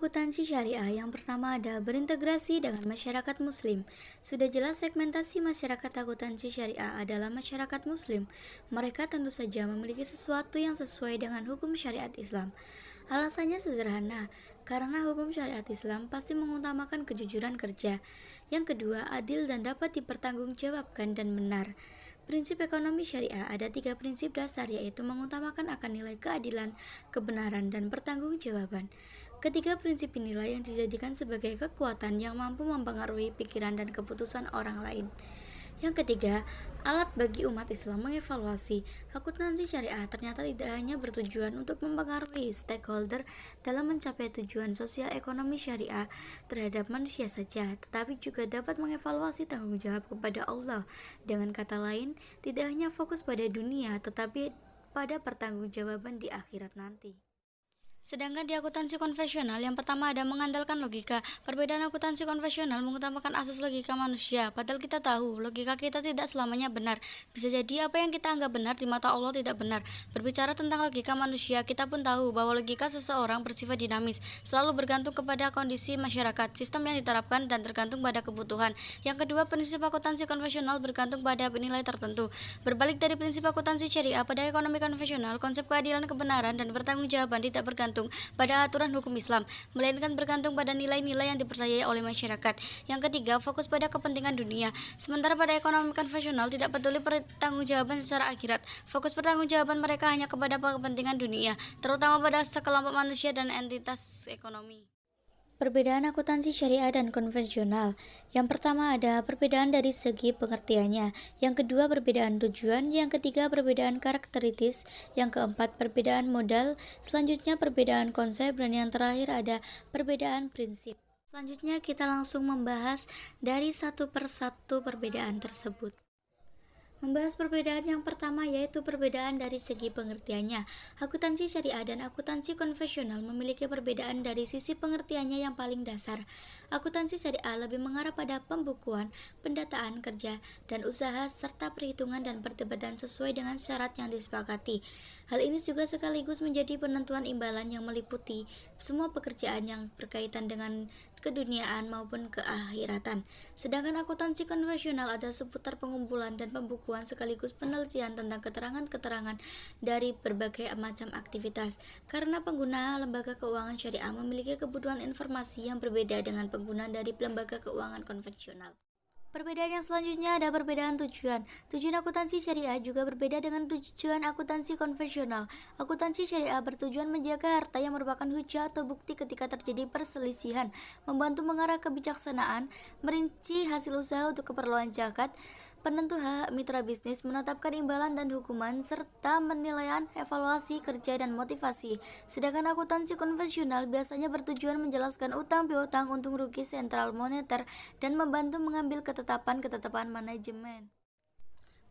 akuntansi syariah yang pertama ada berintegrasi dengan masyarakat muslim. Sudah jelas segmentasi masyarakat akuntansi syariah adalah masyarakat muslim. Mereka tentu saja memiliki sesuatu yang sesuai dengan hukum syariat Islam. Alasannya sederhana, karena hukum syariat Islam pasti mengutamakan kejujuran kerja. Yang kedua, adil dan dapat dipertanggungjawabkan dan benar. Prinsip ekonomi syariah ada 3 prinsip dasar, yaitu mengutamakan akan nilai keadilan, kebenaran, dan pertanggungjawaban. Ketiga prinsip inilah yang dijadikan sebagai kekuatan yang mampu mempengaruhi pikiran dan keputusan orang lain. Yang ketiga, alat bagi umat Islam mengevaluasi. Akuntansi syariah ternyata tidak hanya bertujuan untuk mempengaruhi stakeholder dalam mencapai tujuan sosial ekonomi syariah terhadap manusia saja, tetapi juga dapat mengevaluasi tanggung jawab kepada Allah. Dengan kata lain, tidak hanya fokus pada dunia, tetapi pada pertanggungjawaban di akhirat nanti. Sedangkan di akuntansi konvensional, yang pertama ada mengandalkan logika. Perbedaan akuntansi konvensional mengutamakan asas logika manusia, padahal kita tahu logika kita tidak selamanya benar. Bisa jadi apa yang kita anggap benar di mata Allah tidak benar. Berbicara tentang logika manusia, kita pun tahu bahwa logika seseorang bersifat dinamis, selalu bergantung kepada kondisi masyarakat, sistem yang diterapkan, dan tergantung pada kebutuhan. Yang kedua, prinsip akuntansi konvensional bergantung pada nilai tertentu. Berbalik dari prinsip akuntansi syariah, pada ekonomi konvensional, konsep keadilan, kebenaran, dan pertanggungjawaban tidak bergantung pada aturan hukum Islam, melainkan bergantung pada nilai-nilai yang dipercayai oleh masyarakat. Yang ketiga, fokus pada kepentingan dunia. Sementara pada ekonomi konvensional tidak peduli pertanggungjawaban secara akhirat. Fokus pertanggungjawaban mereka hanya kepada kepentingan dunia, terutama pada sekelompok manusia dan entitas ekonomi. Perbedaan akuntansi syariah dan konvensional. Yang pertama ada perbedaan dari segi pengertiannya, yang kedua perbedaan tujuan, yang ketiga perbedaan karakteristis, yang keempat perbedaan modal, selanjutnya perbedaan konsep, dan yang terakhir ada perbedaan prinsip. Selanjutnya kita langsung membahas dari satu persatu perbedaan tersebut. Membahas perbedaan yang pertama, yaitu perbedaan dari segi pengertiannya. Akuntansi syariah dan akuntansi konvensional memiliki perbedaan dari sisi pengertiannya yang paling dasar. Akuntansi syariah lebih mengarah pada pembukuan, pendataan kerja, dan usaha, serta perhitungan dan perdebatan sesuai dengan syarat yang disepakati. Hal ini juga sekaligus menjadi penentuan imbalan yang meliputi semua pekerjaan yang berkaitan dengan keduniaan maupun keakhiratan. Sedangkan akuntansi konvensional ada seputar pengumpulan dan pembukuan sekaligus penelitian tentang keterangan-keterangan dari berbagai macam aktivitas. Karena pengguna lembaga keuangan syariah memiliki kebutuhan informasi yang berbeda dengan pengguna dari lembaga keuangan konvensional. Perbedaan yang selanjutnya ada perbedaan tujuan. Tujuan akuntansi syariah juga berbeda dengan tujuan akuntansi konvensional. Akuntansi syariah bertujuan menjaga harta yang merupakan hujah atau bukti ketika terjadi perselisihan, membantu mengarah kebijaksanaan, merinci hasil usaha untuk keperluan zakat, penentu hak mitra bisnis, menetapkan imbalan dan hukuman, serta penilaian, evaluasi, kerja, dan motivasi. Sedangkan akuntansi konvensional biasanya bertujuan menjelaskan utang piutang, untung rugi, sentral moneter, dan membantu mengambil ketetapan manajemen.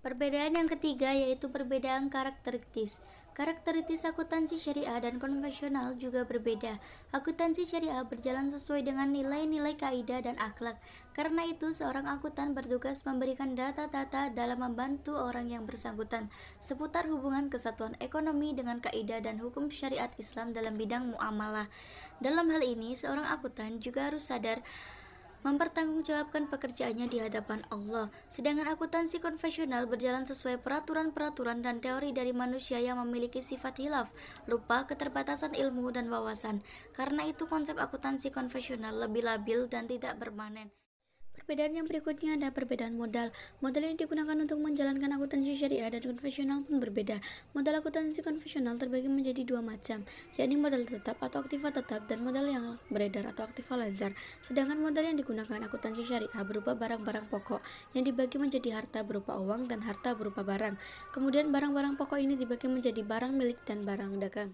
Perbedaan yang ketiga yaitu perbedaan karakteristis. Karakteristis akuntansi syariah dan konvensional juga berbeda. Akuntansi syariah berjalan sesuai dengan nilai-nilai kaidah dan akhlak. Karena itu, seorang akuntan bertugas memberikan data-data dalam membantu orang yang bersangkutan seputar hubungan kesatuan ekonomi dengan kaidah dan hukum syariat Islam dalam bidang muamalah. Dalam hal ini, seorang akuntan juga harus sadar mempertanggungjawabkan pekerjaannya di hadapan Allah. Sedangkan akuntansi konvensional berjalan sesuai peraturan-peraturan dan teori dari manusia yang memiliki sifat hilaf, lupa, keterbatasan ilmu dan wawasan. Karena itu konsep akuntansi konvensional lebih labil dan tidak permanen. Perbedaan yang berikutnya ada perbedaan modal. Modal yang digunakan untuk menjalankan akuntansi syariah dan konvensional pun berbeda. Modal akuntansi konvensional terbagi menjadi 2 macam, yakni modal tetap atau aktiva tetap dan modal yang beredar atau aktiva lancar. Sedangkan modal yang digunakan akuntansi syariah berupa barang-barang pokok yang dibagi menjadi harta berupa uang dan harta berupa barang. Kemudian barang-barang pokok ini dibagi menjadi barang milik dan barang dagang.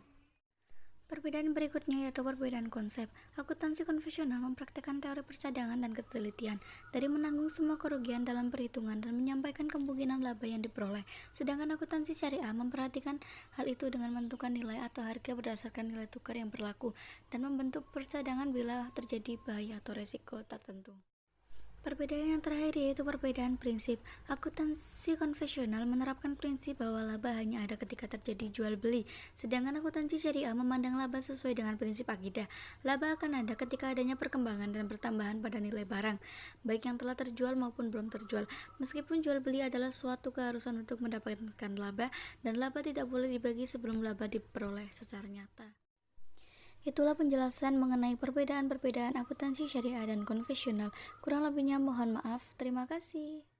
Perbedaan berikutnya yaitu perbedaan konsep. Akuntansi konvensional mempraktikkan teori percadangan dan ketelitian, dari menanggung semua kerugian dalam perhitungan dan menyampaikan kemungkinan laba yang diperoleh. Sedangkan akuntansi syariah memperhatikan hal itu dengan menentukan nilai atau harga berdasarkan nilai tukar yang berlaku dan membentuk percadangan bila terjadi bahaya atau resiko tertentu. Perbedaan yang terakhir yaitu perbedaan prinsip. Akuntansi konvensional menerapkan prinsip bahwa laba hanya ada ketika terjadi jual beli, sedangkan akuntansi syariah memandang laba sesuai dengan prinsip akidah. Laba akan ada ketika adanya perkembangan dan pertambahan pada nilai barang, baik yang telah terjual maupun belum terjual. Meskipun jual beli adalah suatu keharusan untuk mendapatkan laba, dan laba tidak boleh dibagi sebelum laba diperoleh secara nyata. Itulah penjelasan mengenai perbedaan-perbedaan akuntansi syariah dan konvensional. Kurang lebihnya mohon maaf. Terima kasih.